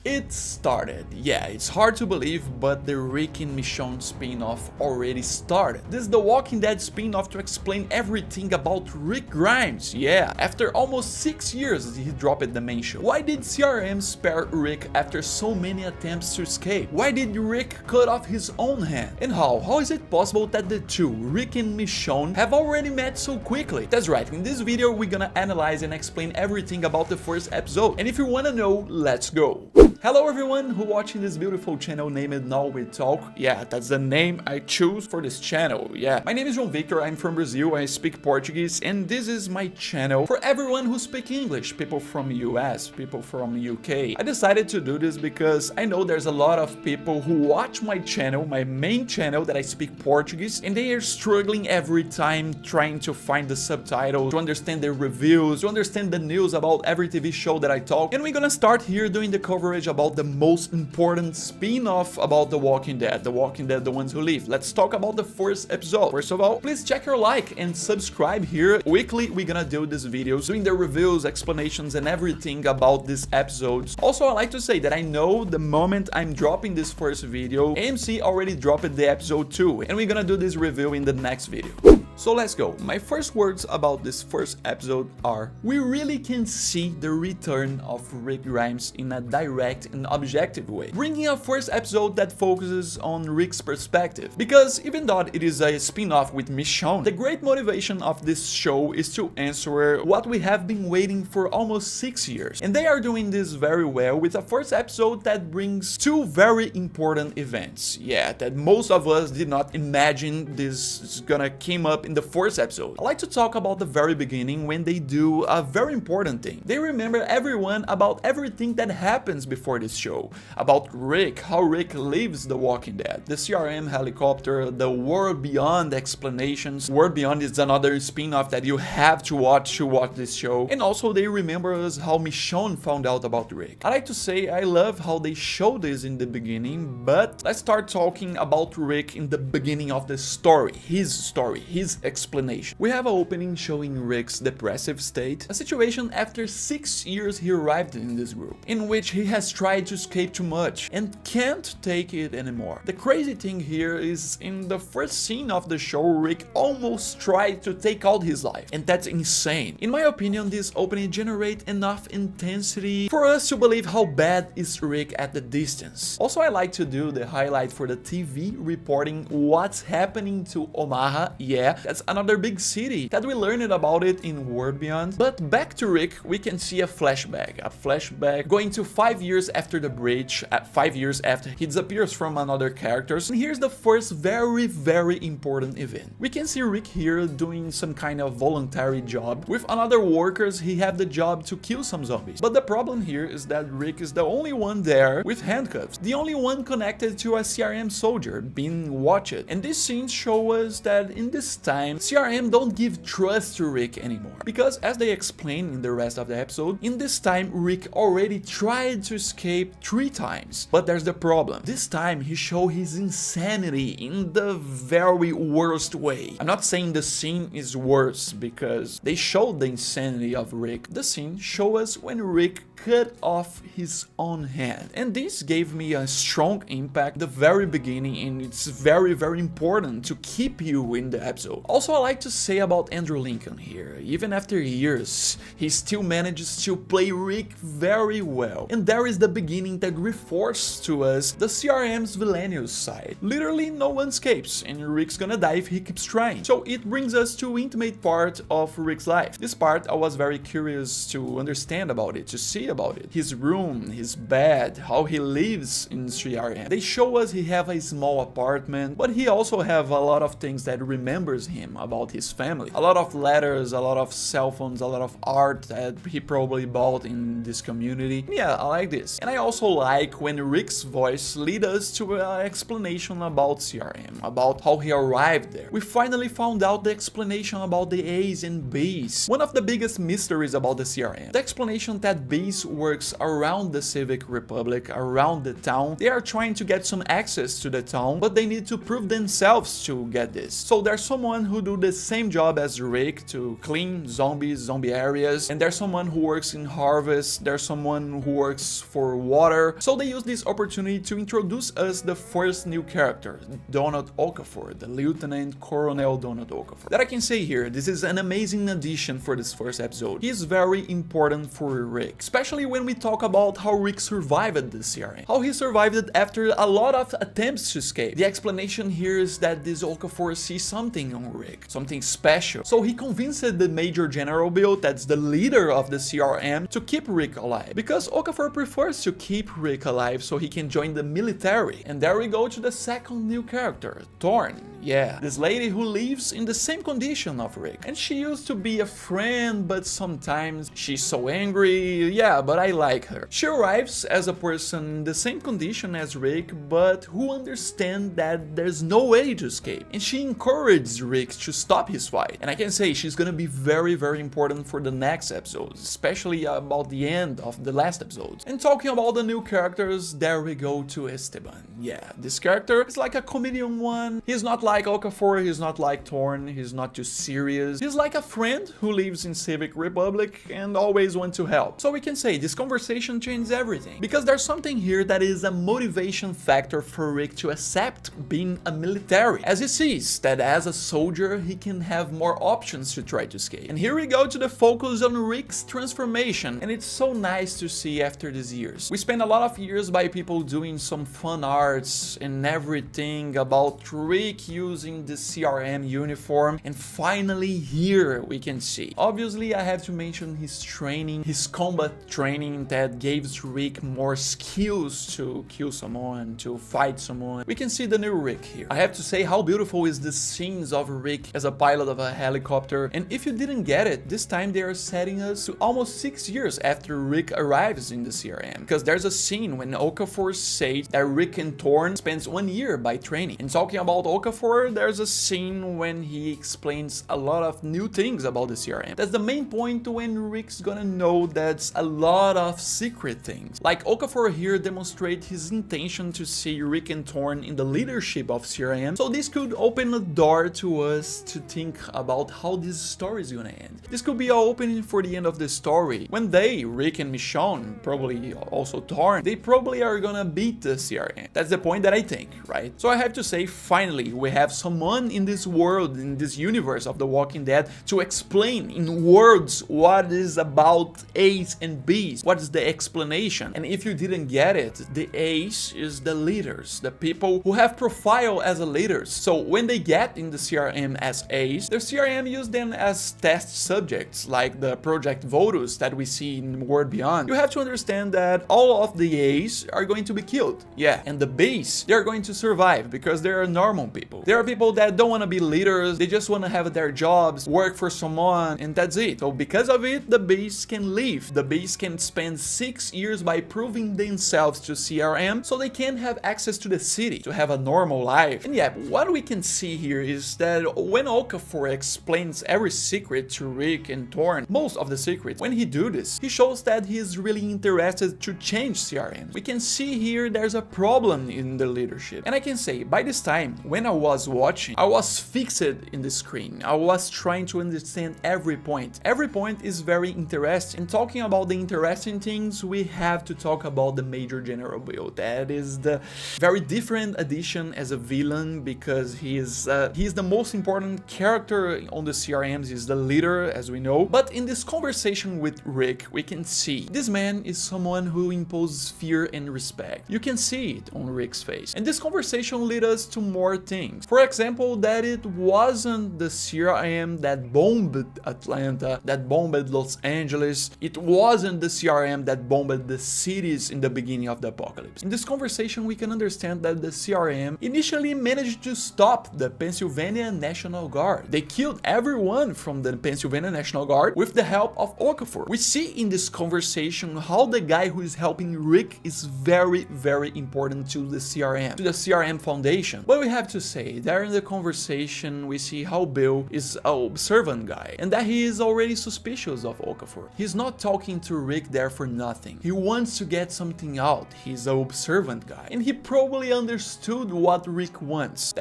It started. Yeah, it's hard to believe, but the Rick and Michonne spin-off already started. This is the Walking Dead spin-off to explain everything about Rick Grimes. Yeah, after almost 6 years he dropped the main show. Why did CRM spare Rick after so many attempts to escape? Why did Rick cut off his own hand? And how is it possible that the two, Rick and Michonne, have already met so quickly? That's right, in this video we're gonna analyze and explain everything about the first episode. And if you wanna know, let's go! Hello everyone who watching this beautiful channel named Now We Talk. Yeah, that's the name I choose for this channel. Yeah, my name is João Victor, I'm from Brazil, I speak Portuguese, and this is my channel for everyone who speaks English, people from US, people from UK. I decided to do this because I know there's a lot of people who watch my channel, my main channel that I speak Portuguese, and they are struggling every time trying to find the subtitles, to understand the reviews, to understand the news about every TV show that I talk. And we're gonna start here doing the coverage about the most important spin-off about The Walking Dead, The Ones Who Live. Let's talk about the first episode. First of all, please check your like and subscribe here. Weekly, we're gonna do these videos, doing the reviews, explanations, and everything about these episodes. Also, I like to say that I know the moment I'm dropping this first video, AMC already dropped the episode 2, and we're gonna do this review in the next video. So let's go. My first words about this first episode are, we really can see the return of Rick Grimes in a direct and objective way, bringing a first episode that focuses on Rick's perspective. Because even though it is a spin-off with Michonne, the great motivation of this show is to answer what we have been waiting for almost 6 years. And they are doing this very well with a first episode that brings two very important events. Yeah, that most of us did not imagine this is gonna came up in the first episode. I like to talk about the very beginning when they do a very important thing. They remember everyone about everything that happens before this show. About Rick, how Rick lives The Walking Dead, the CRM helicopter, the World Beyond explanations. World Beyond is another spin-off that you have to watch this show. And also they remember us how Michonne found out about Rick. I like to say I love how they show this in the beginning, but let's start talking about Rick in the beginning of the story, his explanation. We have an opening showing Rick's depressive state, a situation after 6 years he arrived in this group, in which he has tried to escape too much and can't take it anymore. The crazy thing here is in the first scene of the show, Rick almost tried to take out his life, and that's insane. In my opinion, this opening generates enough intensity for us to believe how bad is Rick at the distance. Also, I like to do the highlight for the TV reporting what's happening to Omaha. Yeah, that's another big city that we learned about it in World Beyond. But back to Rick, we can see a flashback going to 5 years after the breach, 5 years after he disappears from another characters. And here's the first very important event. We can see Rick here doing some kind of voluntary job. With another workers, he have the job to kill some zombies. But the problem here is that Rick is the only one there with handcuffs, the only one connected to a CRM soldier being watched. And these scenes show us that in this time, CRM don't give trust to Rick anymore. Because as they explain in the rest of the episode, in this time Rick already tried to escape 3 times. But there's the problem. This time he showed his insanity in the very worst way. I'm not saying the scene is worse because they showed the insanity of Rick. The scene shows us when Rick cut off his own hand. And this gave me a strong impact at the very beginning, and it's very important to keep you in the episode. Also, I like to say about Andrew Lincoln here. Even after years, he still manages to play Rick very well. And there is the beginning that reinforces to us the CRM's villainous side. Literally no one escapes, and Rick's gonna die if he keeps trying. So it brings us to intimate part of Rick's life. This part I was very curious to understand about it, to see about it. His room, his bed, how he lives in CRM. They show us he have a small apartment, but he also have a lot of things that remembers him about his family. A lot of letters, a lot of cell phones, a lot of art that he probably bought in this community. Yeah, I like this. And I also like when Rick's voice lead us to an explanation about CRM, about how he arrived there. We finally found out the explanation about the A's and B's. One of the biggest mysteries about the CRM. The explanation that B's base works around the Civic Republic, around the town. They are trying to get some access to the town, but they need to prove themselves to get this. So there's someone who do the same job as Rick to clean zombie areas, and there's someone who works in harvest, there's someone who works for water. So they use this opportunity to introduce us the first new character, Donald Okafor, the Lieutenant Colonel Donald Okafor. That I can say here, this is an amazing addition for this first episode. He is very important for Rick, especially when we talk about how Rick survived the CRM, how he survived it after a lot of attempts to escape. The explanation here is that this Okafor sees something on Rick, something special. So he convinced the Major General Bill, that's the leader of the CRM, to keep Rick alive, because Okafor prefers to keep Rick alive so he can join the military. And there we go to the second new character, Thorn. Yeah, this lady who lives in the same condition of Rick, and she used to be a friend, but sometimes she's so angry. Yeah, but I like her. She arrives as a person in the same condition as Rick, but who understands that there's no way to escape, and she encourages Rick to stop his fight. And I can say she's gonna be very important for the next episodes, especially about the end of the last episodes. And talking about the new characters, there we go to Esteban. Yeah, this character is like a comedian one. He's not like Okafor, he's not like Thorn, he's not too serious. He's like a friend who lives in Civic Republic and always wants to help. So we can say this conversation changes everything, because there's something here that is a motivation factor for Rick to accept being a military, as he sees that as a soldier he can have more options to try to escape. And here we go to the focus on Rick's transformation, and it's so nice to see after these years. We spent a lot of years by people doing some fun arts and everything about Rick using the CRM uniform, and finally here we can see. Obviously I have to mention his training, his combat training that gives Rick more skills to kill someone, to fight someone. We can see the new Rick here. I have to say how beautiful is the scenes of Rick as a pilot of a helicopter, and if you didn't get it, this time they are setting us to almost 6 years after Rick arrives in the CRM, because there's a scene when Okafor says that Rick and Thorn spends 1 year by training. And talking about Okafor, there's a scene when he explains a lot of new things about the CRM. That's the main point when Rick's gonna know that's a lot of secret things. Like Okafor here demonstrates his intention to see Rick and Thorn in the leadership of CRM, so this could open a door to us to think about how this story is gonna end. This could be an opening for the end of the story, when they, Rick and Michonne, probably also Thorn, they probably are gonna beat the CRM. That's the point that I think, right? So I have to say, finally, we have someone in this world, in this universe of The Walking Dead, to explain in words what is about A's and B's, what is the explanation. And if you didn't get it, the A's is the leaders, the people who have profile as a leaders. So when they get in the CRM as A's, the CRM use them as test subjects, like the Project Votus that we see in World Beyond. You have to understand that all of the A's are going to be killed. Yeah, and the B's, they're going to survive because they are normal people. There are people that don't want to be leaders, they just want to have their jobs, work for someone, and that's it. So because of it, the B's can leave. The B's can spend 6 years by proving themselves to CRM so they can have access to the city, to have a normal life. And yeah, what we can see here is that when Okafor explains every secret to Rick and Thorn, most of the secrets, when he do this, he shows that he is really interested to change CRM. We can see here there's a problem in the leadership. And I can say, by this time, when I was watching, I was fixed in the screen. I was trying to understand every point. Every point is very interesting. And talking about the interesting things, we have to talk about the Major General Bill. That is the very different addition as a villain, because he is the most important character on the CRMs. He's the leader, as we know. But in this conversation with Rick, we can see this man is someone who imposes fear and respect. You can see it on Rick's face. And this conversation led us to more things. For example, that it wasn't the CRM that bombed Atlanta, that bombed Los Angeles. It wasn't the CRM that bombed the cities in the beginning of the apocalypse. In this conversation, we can understand that the CRM initially managed to stop the Pennsylvania National Guard. They killed everyone from the Pennsylvania National Guard with the help of Okafor. We see in this conversation how the guy who is helping Rick is very important to the CRM Foundation. But we have to say, say, there in the conversation we see how Bill is an observant guy and that he is already suspicious of Okafor. He's not talking to Rick there for nothing. He wants to get something out. He's an observant guy and he probably understood what Rick wants.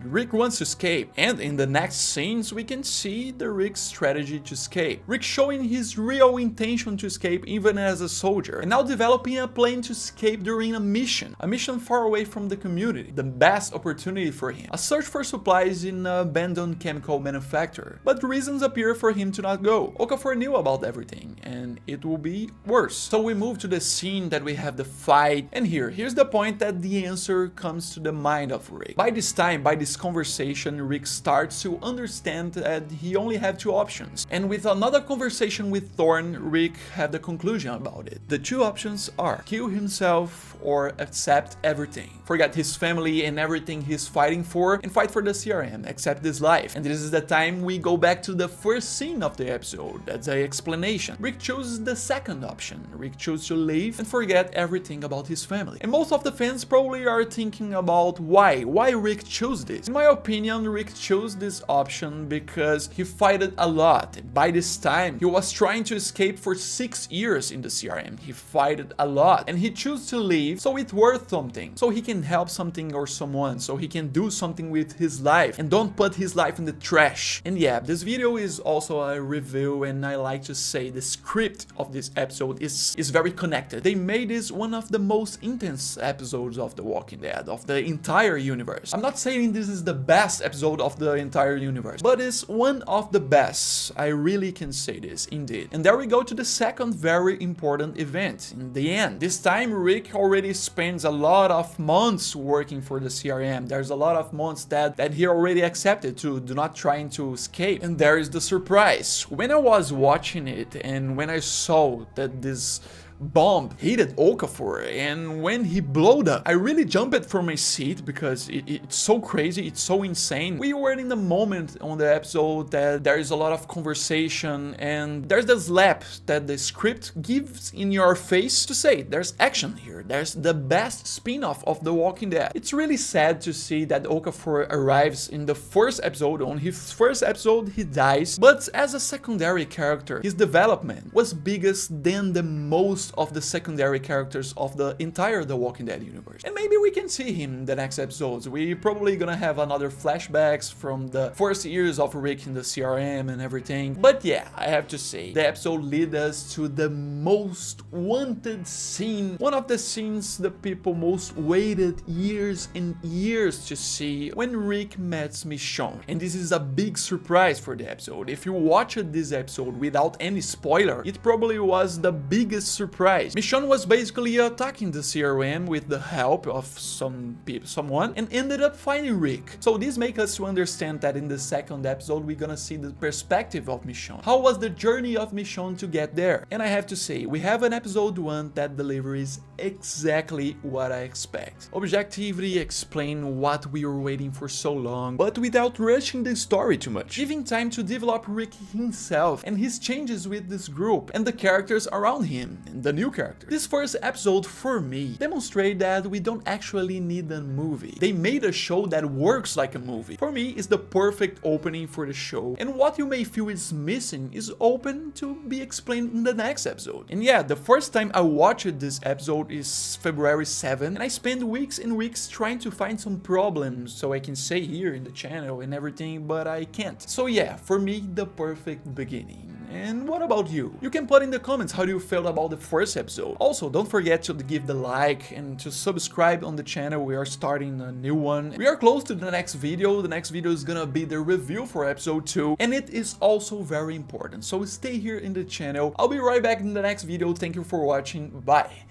Rick wants to escape, and in the next scenes we can see the Rick's strategy to escape. Rick showing his real intention to escape even as a soldier, and now developing a plan to escape during a mission far away from the community, the best opportunity for him. A search for supplies in an abandoned chemical manufacturer, but reasons appear for him to not go. Okafor knew about everything, and it will be worse. So we move to the scene that we have the fight, and here's the point that the answer comes to the mind of Rick. By this time, by this conversation, Rick starts to understand that he only had two options, and with another conversation with Thorne, Rick had the conclusion about it. The two options are kill himself or accept everything. Forget his family and everything he's fighting for and fight for the CRM, accept this life. And this is the time we go back to the first scene of the episode. That's the explanation. Rick chooses the second option. Rick chose to leave and forget everything about his family. And most of the fans probably are thinking about why Rick chose this. In my opinion, Rick chose this option because he fought a lot. By this time, he was trying to escape for 6 years in the CRM. He fought a lot and he chose to leave so it's worth something, so he can help something or someone, so he can do something with his life and don't put his life in the trash. And yeah, this video is also a review, and I like to say the script of this episode is very connected. They made this one of the most intense episodes of The Walking Dead, of the entire universe. I'm not saying this is the best episode of the entire universe, but it's one of the best. I really can say this, indeed. And there we go to the second very important event, in the end. This time Rick already spends a lot of months working for the CRM. There's a lot of months that he already accepted to do not trying to escape. And there is the surprise. When I was watching it and when I saw that this bomb hit Okafor and when he blowed up, I really jumped from my seat because it's so crazy, it's so insane. We were in the moment on the episode that there is a lot of conversation and there's the slap that the script gives in your face to say there's action here, there's the best spin-off of The Walking Dead. It's really sad to see that Okafor arrives in the first episode. On his first episode he dies, but as a secondary character his development was biggest than the most of the secondary characters of the entire The Walking Dead universe. And maybe we can see him in the next episodes. We're probably gonna have another flashbacks from the first years of Rick in the CRM and everything. But yeah, I have to say, the episode led us to the most wanted scene, one of the scenes the people most waited years and years to see, when Rick meets Michonne. And this is a big surprise for the episode. If you watched this episode without any spoiler, it probably was the biggest surprise. Michonne was basically attacking the CRM with the help of someone and ended up finding Rick. So this makes us to understand that in the second episode we're gonna see the perspective of Michonne. How was the journey of Michonne to get there? And I have to say, we have an episode 1 that delivers exactly what I expect. Objectively explain what we were waiting for so long, but without rushing the story too much, giving time to develop Rick himself and his changes with this group and the characters around him and the new character. This first episode for me demonstrated that we don't actually need a movie. They made a show that works like a movie. For me, it's the perfect opening for the show, and what you may feel is missing is open to be explained in the next episode. And yeah, the first time I watched this episode is February 7, and I spent weeks and weeks trying to find some problems so I can say here in the channel and everything, but I can't. So yeah, for me, the perfect beginning. And what about you? You can put in the comments how do you felt about the first episode. Also, don't forget to give the like and to subscribe on the channel. We are starting a new one. We are close to the next video. The next video is gonna be the review for episode 2, and it is also very important. So stay here in the channel. I'll be right back in the next video. Thank you for watching. Bye.